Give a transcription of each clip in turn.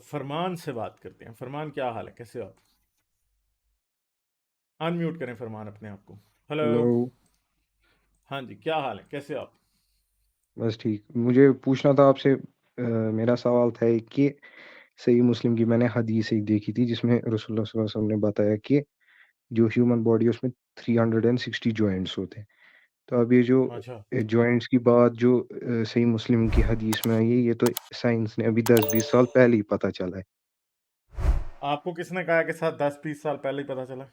फरमान से बात करते हैं। फरमान, क्या हाल है, कैसे हो आप? अनम्यूट करें फरमान अपने आप को। हेलो। हेलो। हाँ जी, क्या हाल है, कैसे हो आप? बस ठीक। मुझे पूछना था आपसे, मेरा सवाल था कि सही मुस्लिम की मैंने हदीस एक देखी थी जिसमें रसूलुल्लाह सल्लल्लाहु अलैहि वसल्लम ने बताया कि जो ह्यूमन बॉडी है उसमें 360 जॉइंट्स होते हैं। तो अब ये जो अच्छा, जॉइंट्स की बात जो सही मुस्लिम की हदीस में आई है, ये तो साइंस ने अभी 10-20 साल पहले ही पता चला है। आपको किसने कहा कि साथ 10-20 साल पहले ही पता चला?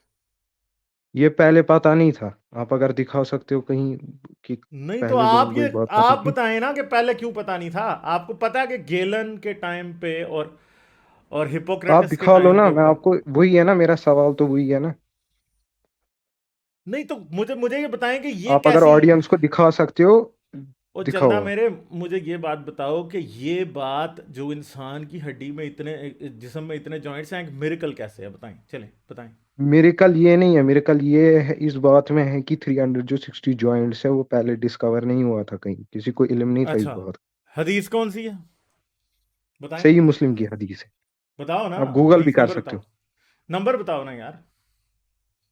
ये पहले पता नहीं था। आप अगर दिखा सकते हो कहीं कि नहीं तो पहले लोगों को ये बात पता आप थी। बताएं ना कि पहले क्यों पता नहीं था। आपको पता है कि गेलन के टाइम पे और तो आप हिपोक्रेटस के दिखा लो टाइम ना, के मैं ऊपर। आपको वही है ना, मेरा सवाल तो वही है ना। नहीं तो मुझे मुझे ये बताएं कि ये आप अगर कैसी। ऑडियंस को दिखा सकते हो, ओ चंदा दिखाओ आप। मेरे, मुझे ये बात बताओ कि ये बात जो इंसान की हड्डी में इतने, जिस्म में इतने जॉइंट्स हैं, एक मिरेकल कैसे है, बताएं, चलें बताएं। मिरेकल ये नहीं है। मिरेकल ये है, इस बात में है कि 360 जॉइंट्स है वो पहले डिस्कवर नहीं हुआ था, कहीं किसी को इल्म नहीं था इस अच्छा, बात का। हदीस कौन सी है, बताएं। सही मुस्लिम की हदीस है। बताओ ना, आप गूगल भी हदीस कर नंबर सकते बताओ। हो। नंबर बताओ ना यार।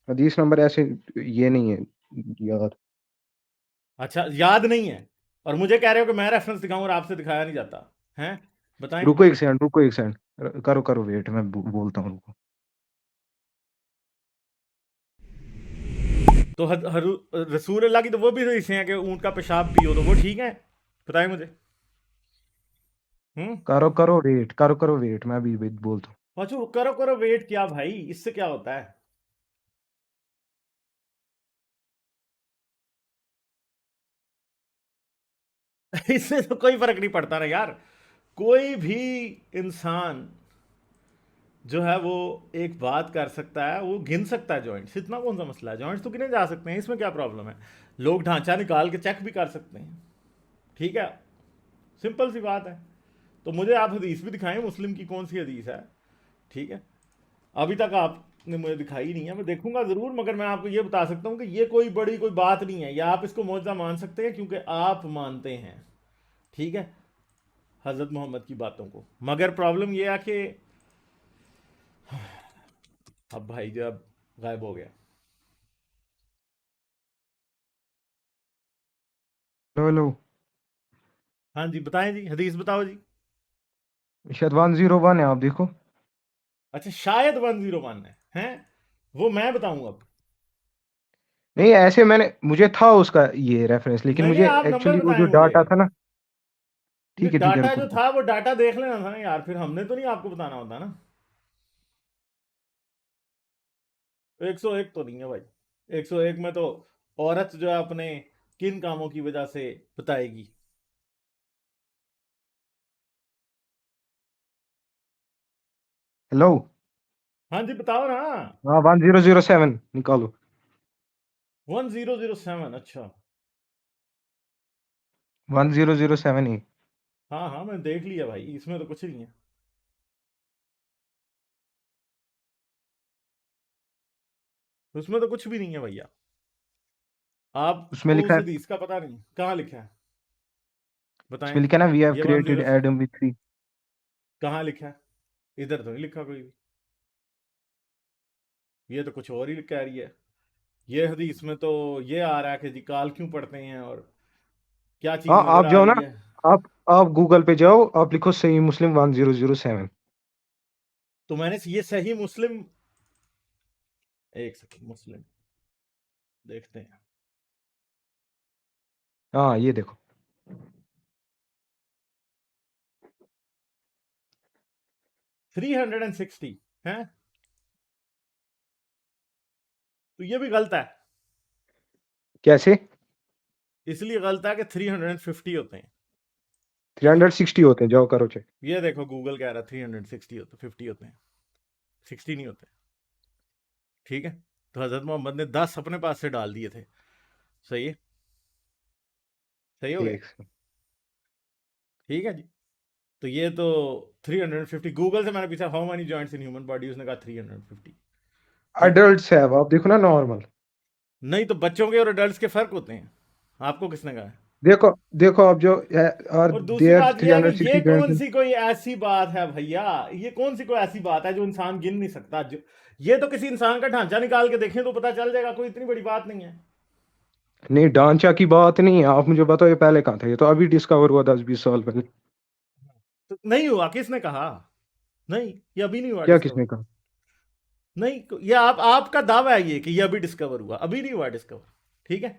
हदीस नंबर ऐसे ये नहीं है यार। अच्छा, याद नहीं है। और मुझे कह रहे हो कि मैं रेफरेंस दिखाऊं और आपसे दिखाया नहीं जाता। हैं, बताएं। रुको एक सेकंड, रुको एक सेकंड, करो करो वेट, मैं बोलता हूँ, रुको। तो रसूल अल्लाह की तो वो भी हदीसें हैं कि ऊंट का पेशाब पियो, तो वो ठीक है, बताएं मुझे। हम्म। करो करो वेट, करो करो वेट, मैं भी बोलता हूँ। अच्छा, करो करो वेट, क्या भाई, इससे क्या होता है? इससे तो कोई फर्क नहीं पड़ता ना यार। कोई भी इंसान जो है वो एक बात कर सकता है, वो गिन सकता है जॉइंट्स, इतना कौन सा मसला है, जॉइंट्स तो गिने जा सकते हैं, इसमें क्या प्रॉब्लम है? लोग ढांचा निकाल के चेक भी कर सकते हैं, ठीक है, सिंपल सी बात है। तो मुझे आप हदीस भी दिखाएं, मुस्लिम की कौन सी हदीस है, ठीक है। अभी तक आपने मुझे दिखाई नहीं है, मैं देखूंगा ज़रूर, मगर मैं आपको ये बता सकता हूँ कि ये कोई बड़ी कोई बात नहीं है, या आप इसको मौजज़ा मान सकते हैं क्योंकि आप मानते हैं, ठीक है, हज़रत मोहम्मद की बातों को। मगर प्रॉब्लम ये है कि अब भाई जो अब गायब हो गया। Hello hello. हाँ जी, बताएं जी, हदीस बताओ जी। शायद 101 है, आप देखो। अच्छा, शायद 101 है वो मैं बताऊं अब? नहीं, ऐसे मैंने, मुझे था उसका ये रेफरेंस, लेकिन नहीं नहीं, मुझे आप नंबर एक्चुअली वो बताएं जो मुझे। डाटा था ना। नहीं, ठीक है डाटा रुको जो रुको। था वो डाटा देख लेना था ना यार, फिर हमने तो नहीं आपको बताना होता ना। 101 तो नहीं है भाई। 101 में तो औरत जो है अपने किन कामों की वजह से बताएगी। हेलो। हाँ जी, बताओ ना। हाँ, 1007 निकालो। 1007, अच्छा। 1007 ही। हाँ हाँ, मैंने देख लिया भाई, इसमें तो कुछ नहीं है, उसमें तो कुछ भी नहीं है भैया। उसमें आपको लिखा उस है, हदीस का पता नहीं, कहाँ लिखा है, बताएं। उसमें लिखा है ना, वी हैव ये one created zero Adam with 3। कहाँ लिखा है? इधर तो नहीं लिखा कोई भी। ये तो कुछ और ही कह रही है। ये हदीस में तो ये आ रहा है कि जी काल क्यों पढ़ते हैं, और क्या चीज हाँ, नजर आप आ जाओ ना। रही है। आप गूगल पे जाओ, आप लिखो सही मुस्लिम 1007। तो मैंने ये सही मुस्लिम, एक सेकंड, मुस्लिम देखते हैं। हाँ, ये देखो। 360 है, तो ये भी गलत है। कैसे? इसलिए गलत है कि 350 होते हैं, ठीक है। 360 होते हैं, जाओ करो चेक। ये देखो, गूगल कह रहा है 360 होते, 50 होते हैं, 60 नहीं होते, ठीक है। तो हजरत मोहम्मद ने 10 अपने पास से डाल दिए थे, सही है, सही हो गया, एक सेकंड। ठीक है जी। तो ये तो 350, गूगल से मैंने पूछा how many joints in human body, उसने कहा 350, ठीक है। एडल्ट्स है, अब आप देखो ना नॉर्मल। नहीं तो बच्चों के और अडल्ट के फर्क होते हैं, आपको किसने कहा है? देखो देखो अब जो और और दूसरी देयर बात थ्री यह है हंड्रेड कि ये सिक्सटी कौन सी कोई ऐसी बात है भैया, ये कौन सी कोई ऐसी बात है जो इंसान गिन नहीं सकता? जो ये तो किसी इंसान का ढांचा निकाल के देखें तो पता चल जाएगा, कोई इतनी बड़ी बात नहीं है। नहीं, ढांचा की बात नहीं है, आप मुझे बताओ ये पहले कहाँ था? ये तो अभी डिस्कवर हुआ 10-20 साल पहले। तो नहीं हुआ, किसने कहा? नहीं, ये अभी नहीं हुआ क्या डिस्कवर। किसने कहा? नहीं, ये आपका दावा है ये कि ये अभी डिस्कवर हुआ, अभी नहीं हुआ डिस्कवर। ठीक है,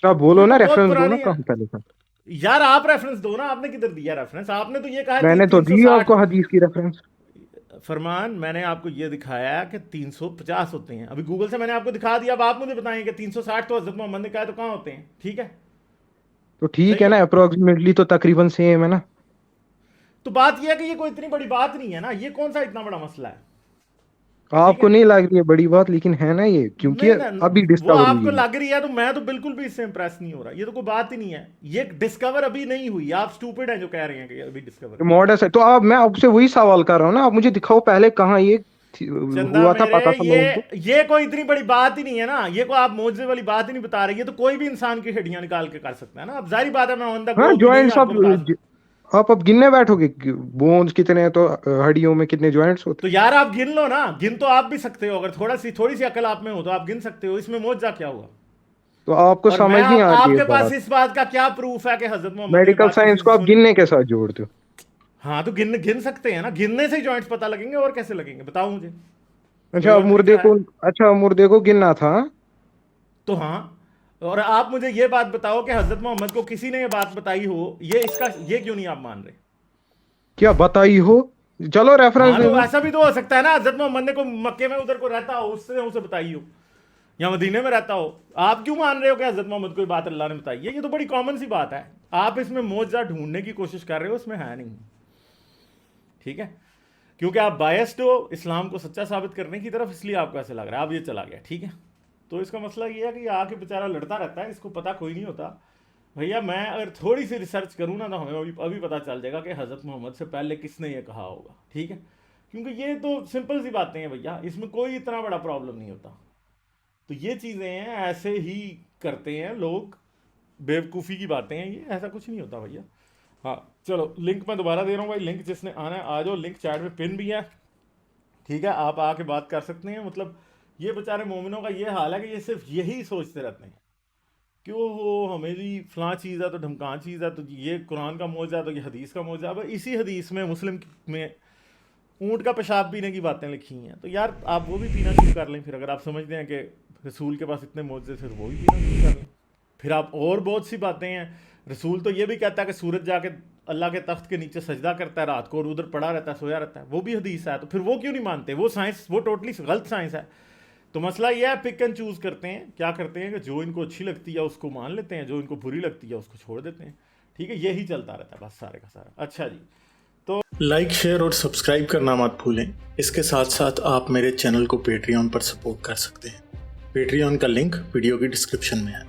तो आप ये बोलो तो ना, बहुत रेफरेंस दो ना, पुरानी है। कहाँ पहले था? यार आप रेफरेंस दो ना, आपने किधर दिया रेफरेंस? आपने तो ये कहा थी मैंने तो दी 360। आपको हदीस की रेफरेंस। फरमान, मैंने आपको ये दिखाया कि 350 होते हैं, अभी गूगल से मैंने आपको दिखा दिया। अब आप मुझे बताएं कि 360 तो हजरत मोहम्मद ने कहा है, तो कहाँ होते हैं? ठीक है, तो ठीक सही है है। ना, अप्रोक्सीमेटली तो तकरीबन सेम है ना। तो बात यह है कि ये कोई इतनी बड़ी बात नहीं है ना, ये कौन सा इतना बड़ा मसला है? ठीक आपको है, नहीं लग रही है बड़ी बात, लेकिन है ना ये, क्योंकि नहीं ना, अभी वो डिस्कवर हुई आपको है ये। लग रही है तो मैं तो बिल्कुल भी इससे इंप्रेस नहीं हो रहा। ये तो कोई बात ही नहीं है, ये डिस्कवर अभी नहीं हुई। आप स्टूपिड हैं जो कह रहे हैं कि अभी डिस्कवर हुई। मॉडर्न है तो आप, मैं आपसे वही सवाल कर रहा हूँ ना, आप मुझे दिखाओ पहले कहाँ ये चंदा हुआ था, मेरे, पता था लोगों को। ये कोई इतनी बड़ी बात ही नहीं है ना, ये कोई आप मौजे वाली बात ही नहीं बता रहे। ये तो कोई भी इंसान की हड्डियां निकाल के कर सकता है ना। अब जाहिर बात है मैं ऑन द हाँ, गो भी नहीं जॉइंट्स आप आपको बता सकता। आप अब गिनने बैठोगे बोन्स कितने हैं, तो हड्डियों में कितने जॉइंट्स होते तो यार आप गिन लो ना, गिन तो आप भी सकते हो। अगर थोड़ी सी अकल आप में हो तो आप गिन सकते हो, इसमें मौजा क्या हुआ? हैं। तो आपको और मैं समझ नहीं आ रही है आपके पास बात। इस बात का क्या प्रूफ है कि हजरत मोहम्मद ने ये मेडिकल बात किसी साइंस से को आप सुनी? गिनने के साथ जोड़ते हो। हाँ तो गिन गिन सकते हैं ना, गिनने से जॉइंट्स पता लगेंगे, और कैसे लगेंगे बताओ मुझे। कोई अच्छा, अब और तरीका है? मुर्दे को गिनना था, हाँ? तो हाँ, और आप मुझे ये बात बताओ कि हजरत मोहम्मद को किसी ने ये बात बताई हो, ये क्यों नहीं आप मान रहे? क्या बताई हो? चलो रेफरेंस हाँ दे तो दो। ऐसा भी तो हो सकता है ना, हजरत मोहम्मद ने को मक्के में उधर को रहता हो, उससे उसे बताई हो, या मदीने में रहता हो। आप क्यों मान रहे हो कि हजरत मोहम्मद को ये बात अल्लाह ने बताई है? ये तो बड़ी कॉमन सी बात है। आप इसमें मौजा ढूंढने की कोशिश कर रहे हो, इसमें है नहीं। ठीक है, क्योंकि आप बायस्ड हो इस्लाम को सच्चा साबित करने की तरफ, इसलिए आपको ऐसे लग रहा है। अब ये चला गया, ठीक है। तो इसका मसला ये है कि आके बेचारा लड़ता रहता है, इसको पता कोई नहीं होता। भैया मैं अगर थोड़ी सी रिसर्च करूँ ना, तो हमें अभी पता चल जाएगा कि हज़रत मोहम्मद से पहले किसने ये कहा होगा। ठीक है, क्योंकि ये तो सिंपल सी बातें हैं भैया, इसमें कोई इतना बड़ा प्रॉब्लम नहीं होता। तो ये चीज़ें हैं, ऐसे ही करते हैं लोग, बेवकूफ़ी की बातें हैं ये, ऐसा कुछ नहीं होता भैया। हाँ चलो, लिंक मैं दोबारा दे रहा हूँ भाई, लिंक जिसने आना है आ जाओ, लिंक चैट में पिन भी है। ठीक है, आप आके बात कर सकते हैं। मतलब ये बेचारे मोमिनों का ये हाल है कि ये सिर्फ यही सोचते रहते हैं कि वो हमें जी फलां चीज़ है तो ढमकान चीज़ है, तो ये कुरान का मौजा है, तो ये हदीस का मौजा है। अब इसी हदीस में, मुस्लिम में, ऊँट का पेशाब पीने की बातें लिखी हैं। तो यार आप वो भी पीना शुरू कर लें फिर, अगर आप समझते हैं कि रसूल के पास इतने मौजे, फिर वो भी पीना शुरू कर लें। फिर आप, और बहुत सी बातें हैं। रसूल तो ये भी कहता है कि सूरज जाके अल्लाह के तख्त के नीचे सजदा करता है रात को, और उधर पड़ा रहता है, सोया रहता है, वो भी हदीस है। तो फिर वो क्यों नहीं मानते? वो साइंस, वो टोटली गलत साइंस है। तो मसला ये है, पिक एंड चूज करते हैं। क्या करते हैं कि जो इनको अच्छी लगती है उसको मान लेते हैं, जो इनको बुरी लगती है उसको छोड़ देते हैं। ठीक है, यही चलता रहता है बस सारे का सारा। अच्छा जी, तो लाइक, शेयर और सब्सक्राइब करना मत भूलें। इसके साथ साथ आप मेरे चैनल को पेट्रियन पर सपोर्ट कर सकते हैं। पेट्रियन का लिंक वीडियो की डिस्क्रिप्शन में है।